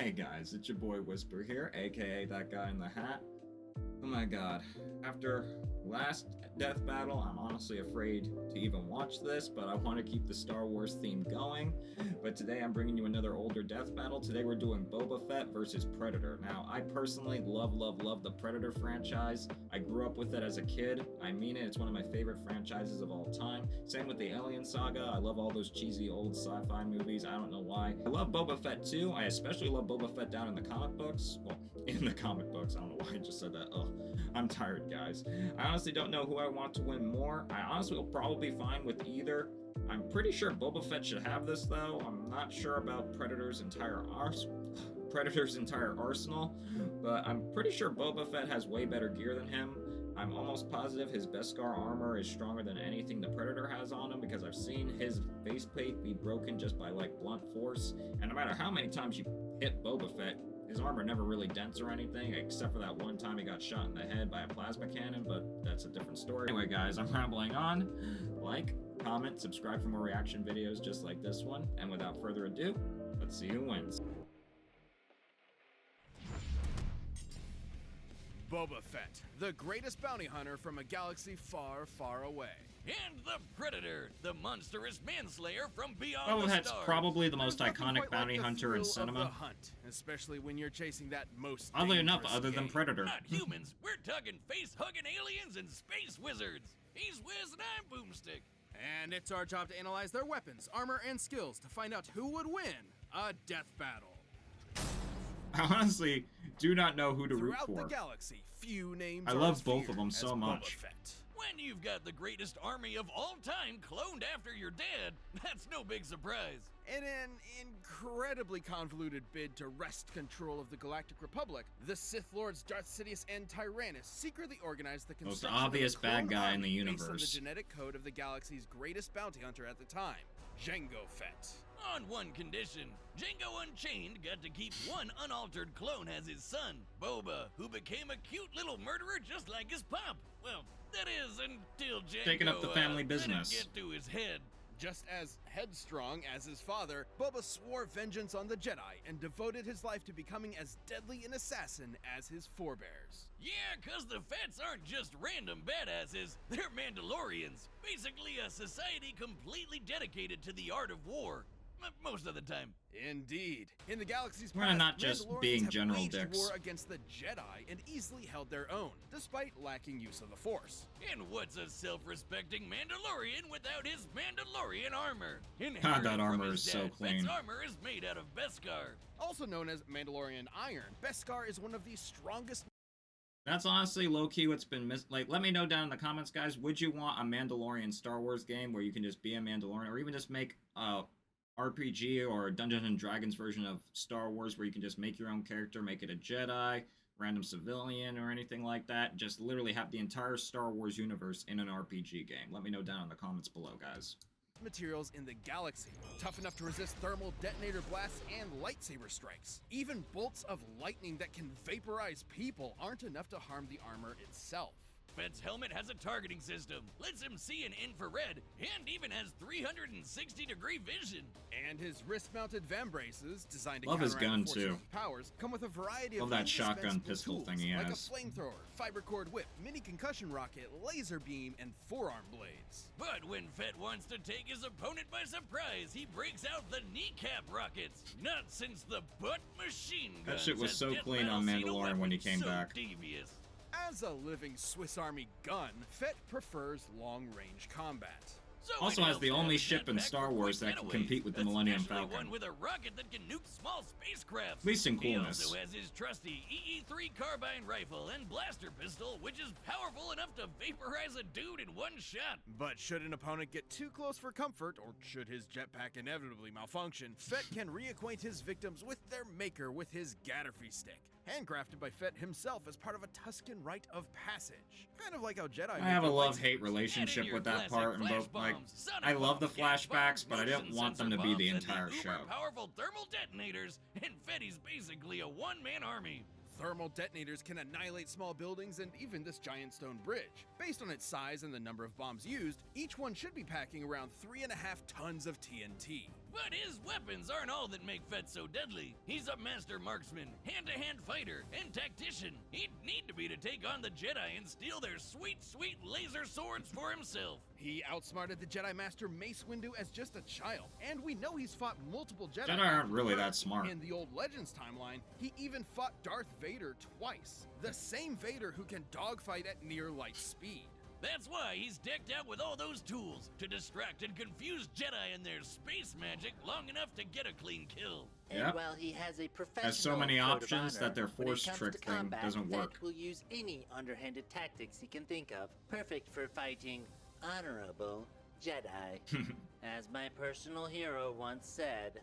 Hey guys, it's your boy Whisper here, aka that guy in the hat. Oh my god, after last death battle, I'm honestly afraid to even watch this, but I want to keep the Star Wars theme going. But today I'm bringing you another older death battle. Today we're doing Boba Fett versus Predator. Now, I personally love the Predator franchise. I grew up with it as a kid. I mean it, it's one of my favorite franchises of all time. Same with the Alien Saga. I love all those cheesy old sci-fi movies. I don't know why. I love Boba Fett too. I especially love Boba Fett down in the comic books. Well, in the comic books. I don't know why I just said that. Ugh. I'm tired, guys. I honestly don't know who I want to win more. I honestly will probably be fine with either. I'm pretty sure Boba Fett should have this, though. I'm not sure about Predator's entire arsenal, but I'm pretty sure Boba Fett has way better gear than him. I'm almost positive his Beskar armor is stronger than anything the Predator has on him, because I've seen his faceplate be broken just by, like, blunt force, and no matter how many times you hit Boba Fett, his armor never really dents or anything, except for that one time he got shot in the head by a plasma cannon, but that's a different story. Anyway, guys, I'm rambling on. Like, comment, subscribe for more reaction videos just like this one, and without further ado, let's see who wins. Boba Fett, the greatest bounty hunter from a galaxy far, far away. And the Predator, the monstrous manslayer from beyond Boba the Fett's stars. probably the most There's nothing iconic quite bounty like the hunter in thrill of cinema. the hunt, especially when you're chasing that most Oddly enough, dangerous other than game. Predator. Not humans, we're talking face-hugging aliens and space wizards. He's Wiz and I'm Boomstick. And it's our job to analyze their weapons, armor, and skills to find out who would win a death battle. I honestly do not know who to root Throughout for. the galaxy, few names I are love as both of feared them as so Boba much. Fett. When you've got the greatest army of all time cloned after your dad, that's no big surprise. In an incredibly convoluted bid to wrest control of the Galactic Republic, the Sith Lords Darth Sidious and Tyrannus secretly organized the Most construction obvious of a clone bad guy in the army based on the universe. genetic code of the galaxy's greatest bounty hunter at the time, Jango Fett. On one condition, Jango Unchained got to keep one unaltered clone as his son, Boba, who became a cute little murderer just like his pop. Well, that is, until Jango Taking up the family let business. it get to his head. Just as headstrong as his father, Boba swore vengeance on the Jedi and devoted his life to becoming as deadly an assassin as his forebears. Yeah, 'cause the Fetts aren't just random badasses, they're Mandalorians. Basically a society completely dedicated to the art of war. Most of the time. Indeed. In the galaxy's We're past, not just Mandalorians being have general waged dicks. war against the Jedi and easily held their own, despite lacking use of the Force. And what's a self-respecting Mandalorian without his Mandalorian armor? God, that armor from his is so dad, clean. Fett's armor is made out of Beskar. Also known as Mandalorian Iron, Beskar is one of the strongest. That's honestly low-key what's been missed. Like, let me know down in the comments, guys, would you want a Mandalorian Star Wars game where you can just be a Mandalorian, or even just make a RPG or a Dungeons & Dragons version of Star Wars where you can just make your own character, make it a Jedi, random civilian, or anything like that. Just literally have the entire Star Wars universe in an RPG game. Let me know down in the comments below, guys. Materials in the galaxy, tough enough to resist thermal detonator blasts and lightsaber strikes. Even bolts of lightning that can vaporize people aren't enough to harm the armor itself. Fett's helmet has a targeting system, lets him see in infrared, and even has 360-degree vision. And his wrist-mounted vambraces, designed to Love his counteract gun, the Force's too. powers, come with a variety Love of that shotgun indispensable pistol tools, thing he like a has. flamethrower, fiber cord whip, mini concussion rocket, laser beam, and forearm blades. But when Fett wants to take his opponent by surprise, he breaks out the kneecap rockets. Not since the butt machine gun. That shit was so clean on Mandalorian when he came back. Devious. As a living Swiss Army gun, Fett prefers long-range combat. So Also it has the helps to only have a ship in jetpack Star for Wars quick that can getaways, compete with the Millennium especially Falcon. one with a rocket that can nuke small spacecrafts. At least in He coolness. also has his trusty EE-3 carbine rifle and blaster pistol, which is powerful enough to vaporize a dude in one shot. But should an opponent get too close for comfort, or should his jetpack inevitably malfunction, Fett can reacquaint his victims with their maker with his Gatterfy stick, handcrafted by Fett himself as part of a Tusken rite of passage. Kind of like how Jedi I have a make their love-hate lightsabers. relationship Add in with your that classic part, and flash both, like, bombs, sonic I love the bombs, gas flashbacks, bombs, but I didn't motion want them to sensor be the bombs, entire and the show. uber-powerful thermal detonators, and Fetty's basically a one-man army. Thermal detonators can annihilate small buildings and even this giant stone bridge. Based on its size and the number of bombs used, each one should be packing around 3.5 tons of TNT. But his weapons aren't all that make Fett so deadly. He's a master marksman, hand-to-hand fighter, and tactician. He'd need to be to take on the Jedi and steal their sweet, sweet laser swords for himself. He outsmarted the Jedi Master Mace Windu as just a child, and we know he's fought multiple Jedi. Jedi aren't really that smart. In the old Legends timeline, he even fought Darth Vader twice. The same Vader who can dogfight at near light speed. That's why he's decked out with all those tools to distract and confuse Jedi and their space magic long enough to get a clean kill. And Yep. while he has a professional Has so many code of options honor, that their when it force comes trick to thing combat, doesn't Fett work. will use any underhanded tactics he can think of, perfect for fighting honorable Jedi. As my personal hero once said,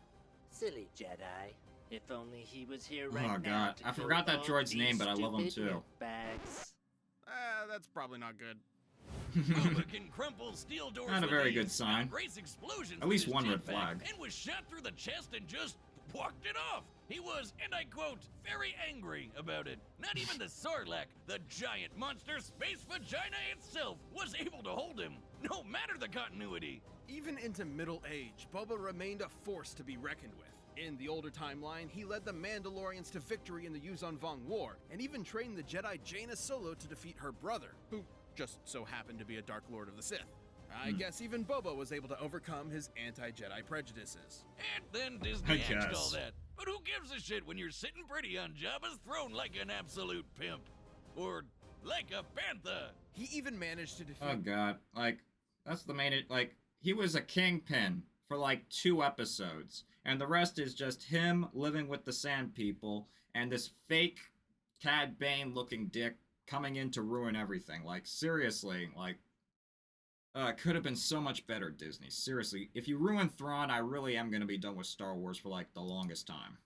silly Jedi. If only he was here right Oh, now. God. to I kill forgot that all droid's these name, but I love him stupid too. Bags. That's probably not good. Boba can crumple steel doors Not a with very ease, good sign. embrace explosions At with least his one red jetpack, flag. and was shot through the chest and just walked it off. He was, and I quote, very angry about it. Not even the Sarlacc, the giant monster space vagina itself, was able to hold him, no matter the continuity. Even into middle age, Boba remained a force to be reckoned with. In the older timeline, he led the Mandalorians to victory in the Yuzon Vong War, and even trained the Jedi Jaina Solo to defeat her brother, who just so happened to be a Dark Lord of the Sith. I guess even Boba was able to overcome his anti-Jedi prejudices. And then Disney I axed all guess. that. But who gives a shit when you're sitting pretty on Jabba's throne like an absolute pimp? Or like a bantha? He even managed to defeat Oh, God. Like, that's the main... Like, he was a kingpin for, like, 2 episodes. And the rest is just him living with the Sand People and this fake Cad Bane-looking dick coming in to ruin everything. Like, seriously, like... could have been so much better, Disney. Seriously, if you ruin Thrawn, I really am gonna be done with Star Wars for, like, the longest time.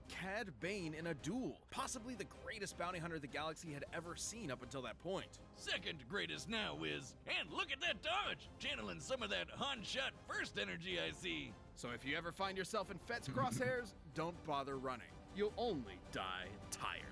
Cad Bane in a duel, possibly the greatest bounty hunter the galaxy had ever seen up until that point. Second greatest now is, and look at that dodge, channeling some of that Han shot first energy I see. So if you ever find yourself in Fett's crosshairs, don't bother running. You'll only die tired.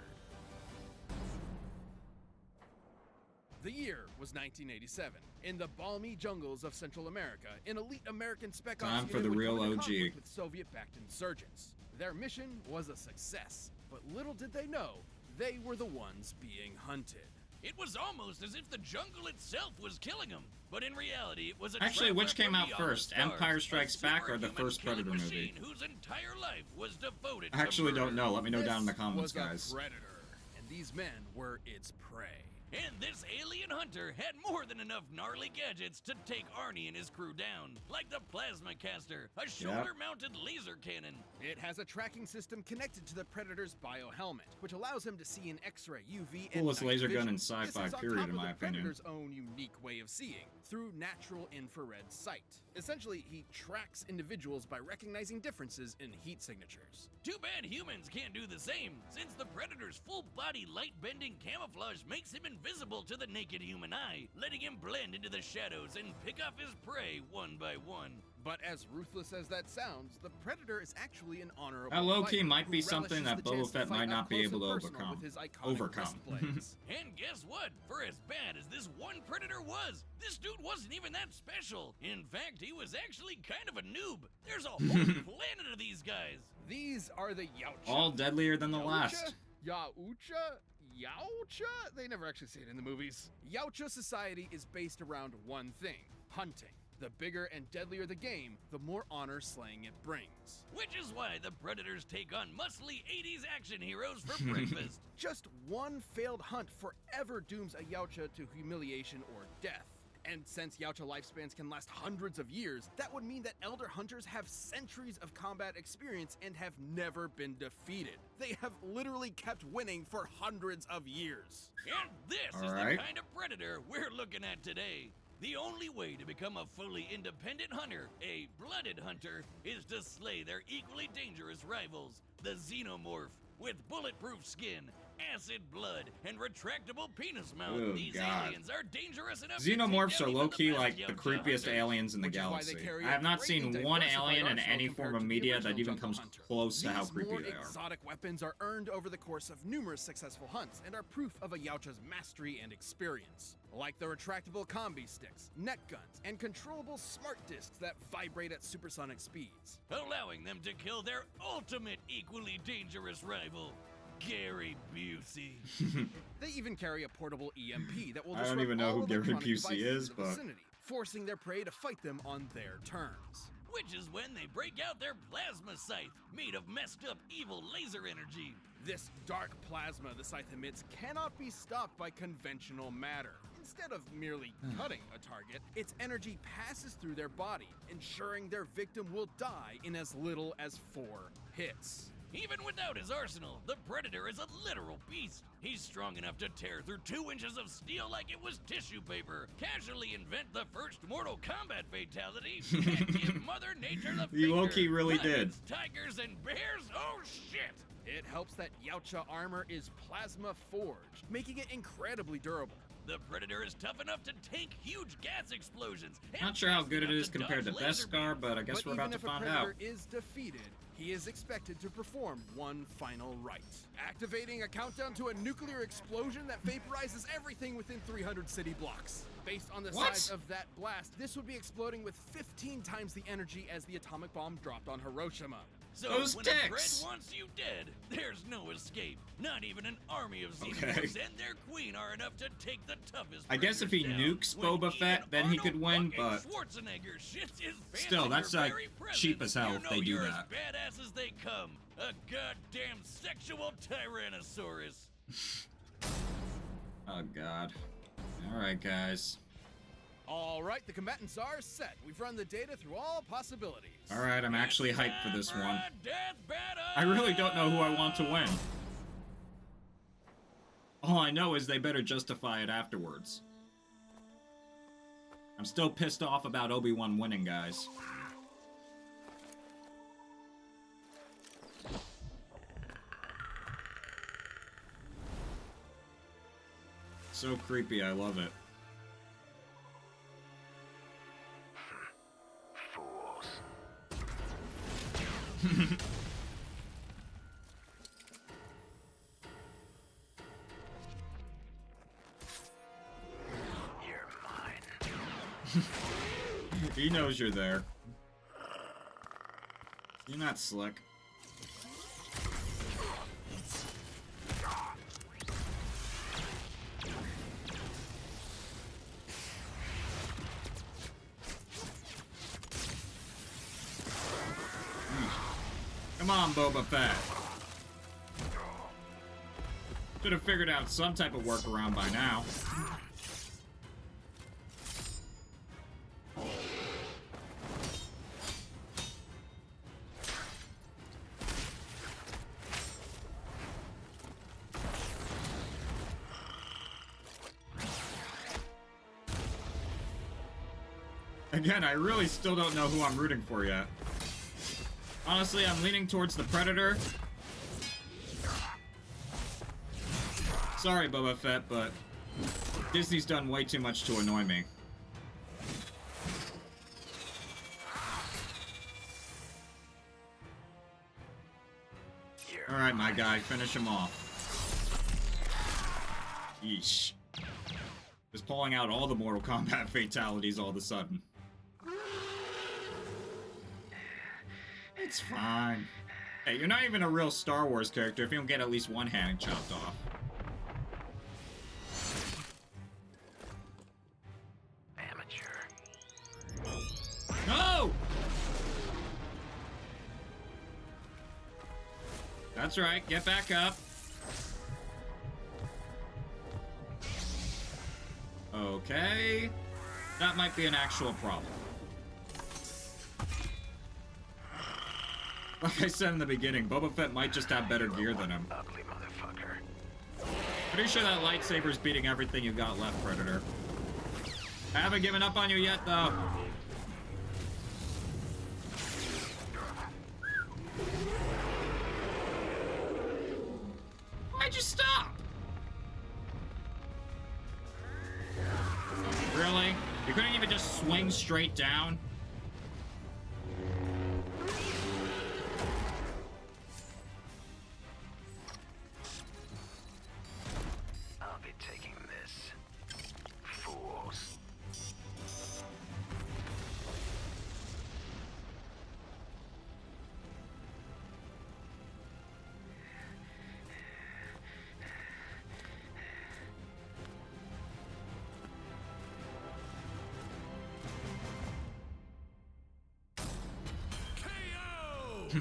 The year was 1987. In the balmy jungles of Central America, an elite American spec ops Time for unit the would real come into OG. conflict with Soviet-backed insurgents. Their mission was a success, but little did they know, they were the ones being hunted. It was almost as if the jungle itself was killing him. But in reality, it was a Actually, traveler which came from out beyond the first, stars, Empire a Strikes Back or the superhuman first killing Predator machine movie? whose entire life was devoted I actually to don't murder. know. Let me know down in the This comments, was a guys. predator, and these men were its prey. And this alien hunter had more than enough gnarly gadgets to take Arnie and his crew down, like the plasma caster, a shoulder-mounted laser cannon. It has a tracking system connected to the Predator's biohelmet, which allows him to see in X-ray, UV, and Coolest night laser gun vision. in This sci-fi is on period, top in of my the opinion. Predator's own unique way of seeing, through natural infrared sight. Essentially, he tracks individuals by recognizing differences in heat signatures. Too bad humans can't do the same, since the Predator's full-body light-bending camouflage makes him invisible to the naked human eye, letting him blend into the shadows and pick off his prey one by one. But as ruthless as that sounds, the Predator is actually an honorable That low-key fighter might who be something relishes that the Boba chance to Fett fight might up not be close able to and personal overcome. with his iconic wrist blades. And guess what? For as bad as this one Predator was, this dude wasn't even that special. In fact, he was actually kind of a noob. There's a whole planet of these guys. These are the Yautja. All deadlier than the Yautja? last. Yautja? Yautja? They never actually say it in the movies. Yautja society is based around one thing, hunting. The bigger and deadlier the game, the more honor slaying it brings. Which is why the Predators take on muscly 80s action heroes for breakfast. Just one failed hunt forever dooms a Yautja to humiliation or death. And since Yautja lifespans can last hundreds of years, that would mean that Elder Hunters have centuries of combat experience and have never been defeated. They have literally kept winning for hundreds of years. And this is Alright. the kind of Predator we're looking at today. The only way to become a fully independent hunter, a blooded hunter, is to slay their equally dangerous rivals, the Xenomorph, with bulletproof skin acid blood, and retractable penis mouth. Oh, These God. aliens are dangerous enough to take Xenomorphs down are even low-key the like best the Yautja creepiest hunters. aliens in the Which is why galaxy. they carry I have a not seen greatly one diversified alien in arsenal any compared form of to the media that original even Jungle comes Hunter. close to how These creepy more they are. exotic weapons are earned over the course of numerous successful hunts and are proof of a Yautja's mastery and experience. Like the retractable combi sticks, net guns, and controllable smart discs that vibrate at supersonic speeds. Allowing them to kill their ultimate equally dangerous rival, Gary Busey. They even carry a portable EMP that will I don't disrupt even know all who Gary electronic Busey devices is, in the but- vicinity, forcing their prey to fight them on their terms. Which is when they break out their plasma scythe, made of messed up evil laser energy. This dark plasma the scythe emits cannot be stopped by conventional matter. Instead of merely cutting a target, its energy passes through their body, ensuring their victim will die in as little as 4 hits. Even without his arsenal, the Predator is a literal beast. He's strong enough to tear through 2 inches of steel like it was tissue paper, casually invent the first Mortal Kombat fatality, and give Mother Nature the You finger. low-key really did. Lions, tigers, and bears? Oh shit! It helps that Yautja armor is plasma forged, making it incredibly durable. The Predator is tough enough to tank huge gas explosions. and Not sure how fast good it enough is to compared to dodge laser Beskar, but I guess But we're even about to if a find predator out. is defeated, he is expected to perform one final rite. Activating a countdown to a nuclear explosion that vaporizes everything within 300 city blocks. Based on the What? size of that blast, this would be exploding with 15 times the energy as the atomic bomb dropped on Hiroshima. So Those when dicks. a Pred wants you dead, there's no escape. Not even an army of Okay. Xenomorphs and their queen are enough to take the toughest. I guess if he predators down. nukes When Boba Fett, even then he could Arnold win, but fucking Schwarzenegger shits his pants still, in that's your like very presence. cheap as hell You if know they do you're that. as badass as they come. A goddamn sexual Tyrannosaurus. oh god. Alright guys. All right, the combatants are set. We've run the data through all possibilities. Alright, I'm actually hyped for this Time one. a death battle! I really don't know who I want to win. All I know is they better justify it afterwards. I'm still pissed off about Obi-Wan winning, guys. So creepy, I love it. You're mine. He knows you're there. You're not slick. Come on, Boba Fett. Should have figured out some type of workaround by now. Again, I really still don't know who I'm rooting for yet. Honestly, I'm leaning towards the Predator. Sorry, Boba Fett, but Disney's done way too much to annoy me. Alright, my guy, finish him off. Yeesh. Just pulling out all the Mortal Kombat fatalities all of a sudden. It's fine. Hey, you're not even a real Star Wars character if you don't get at least one hand chopped off. Amateur. No! That's right, get back up. Okay. That might be an actual problem. Like I said in the beginning, Boba Fett might just have better gear than him. Ugly motherfucker. Pretty sure that lightsaber's beating everything you've got left, Predator. I haven't given up on you yet, though. Why'd you stop? even just swing straight down. I'll be taking this. Fools.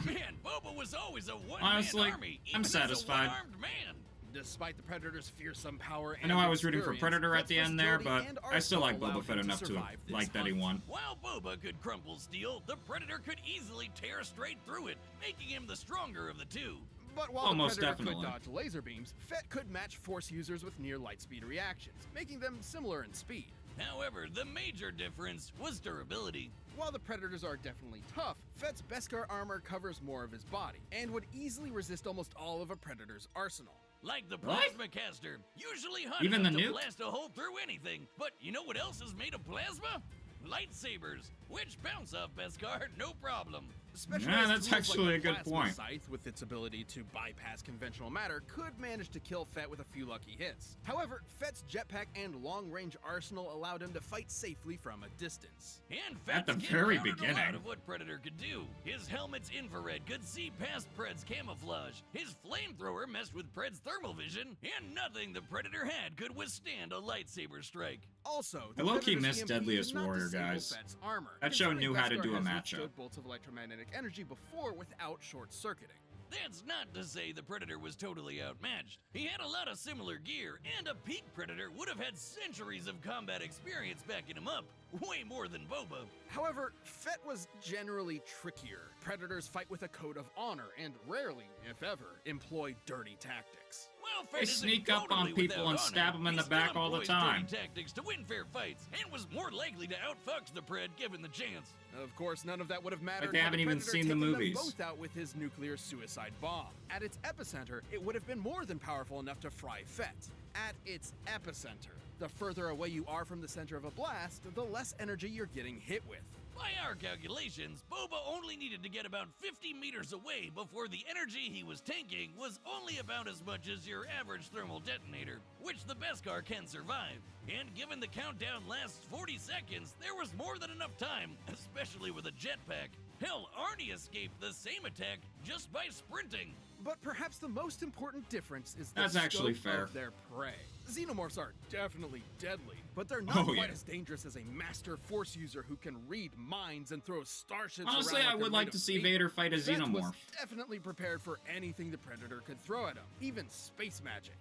Man, Boba was always a one-man Honestly, army, I'm even as a satisfied. one-armed man. Despite the Predator's fearsome power I and know I was rooting for experience, Predator at Fett's the end there, versatility but and I still like arsenal Boba allowed Fett him to enough to survive this like that he hunt. won. While Boba could crumple steel, the Predator could easily tear straight through it, making him the stronger of the two. But while Oh, the most Predator definitely. could dodge laser beams, Fett could match Force users with near light speed reactions, making them similar in speed. However, the major difference was durability. While the Predators are definitely tough, Fett's Beskar armor covers more of his body, and would easily resist almost all of a Predator's arsenal. Like the What? plasma caster, usually hot Even enough the to nuke? blast a hole through anything. But you know what else is made of plasma? Lightsabers, which bounce off Beskar, no problem. Specialized that's tools actually like a the good plasma point. Scythe, with its ability to bypass conventional matter, could manage to kill Fett with a few lucky hits. However, Fett's jetpack and long-range arsenal allowed him to fight safely from a distance. And At the Fett's kit very countered a lot beginning. of what Predator could do. His helmet's infrared could see past Pred's camouflage. His flamethrower messed with Pred's thermal vision, and nothing the Predator had could withstand a lightsaber strike. Also, I low-key Predator's missed EMP Deadliest did not Warrior, disable guys. Fett's armor, That show considering knew how to Beskar do a has matchup. withstood bolts of electromagnetic energy before without short-circuiting. That's not to say the Predator was totally outmatched. He had a lot of similar gear, and a peak Predator would have had centuries of combat experience backing him up. Way more than Boba. However, Fett was generally trickier. Predators fight with a code of honor and rarely, if ever, employ dirty tactics. Well, Fett They isn't sneak up on totally people without and honor. stab 'em in He the still back all the employs time. dirty tactics to win fair fights, and was more likely to outfox the Pred given the chance. Of course, none of that would have mattered. they had haven't the even Predator seen the taken them movies. both out with his nuclear suicide bomb. At its epicenter, it would have been more than powerful enough to fry Fett. At its epicenter. The further away you are from the center of a blast, the less energy you're getting hit with. By our calculations, Boba only needed to get about 50 meters away before the energy he was tanking was only about as much as your average thermal detonator, which the Beskar can survive. And given the countdown lasts 40 seconds, there was more than enough time, especially with a jetpack. Hell, Arnie escaped the same attack just by sprinting. But perhaps the most important difference is the That's actually scope fair. of their prey. Xenomorphs are definitely deadly, but they're not Oh, quite yeah. as dangerous as a master Force user who can read minds and throw starships Honestly, around I like would they're like made to of see paper. Vader fight a Fett was Xenomorph. definitely prepared for anything the Predator could throw at him, even space magic.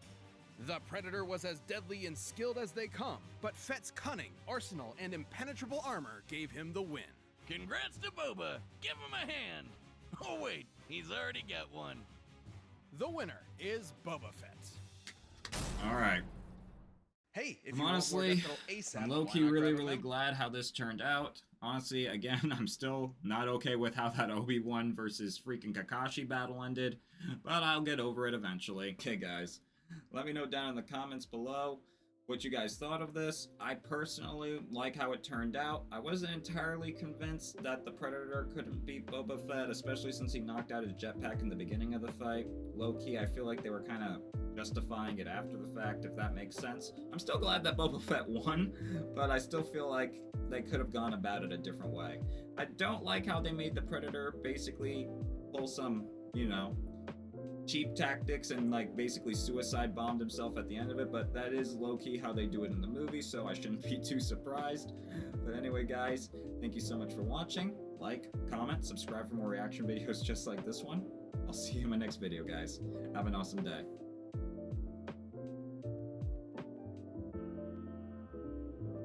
The Predator was as deadly and skilled as they come, but Fett's cunning, arsenal, and impenetrable armor gave him the win. Congrats to Boba. Give him a hand. Oh wait, he's already got one. The winner is Boba Fett. All right. Hey, if I'm you honestly, want more Death Metal ASAP, I'm why low-key not really, grab really them? glad how this turned out. Honestly, again, I'm still not okay with how that Obi-Wan versus freaking Kakashi battle ended, but I'll get over it eventually. Okay, guys, let me know down in the comments below what you guys thought of this. I personally like how it turned out. I wasn't entirely convinced that the Predator couldn't beat Boba Fett, especially since he knocked out his jetpack in the beginning of the fight. Low-key, I feel like they were kind of justifying it after the fact, if that makes sense. I'm still glad that Boba Fett won, but I still feel like they could have gone about it a different way. I don't like how they made the Predator basically pull some, you know, cheap tactics and like basically suicide bombed himself at the end of it, but that is low-key how they do it in the movie, so I shouldn't be too surprised. But anyway, guys, thank you so much for watching. Like, comment, subscribe for more reaction videos just like this one. I'll see you in my next video, guys. Have an awesome day.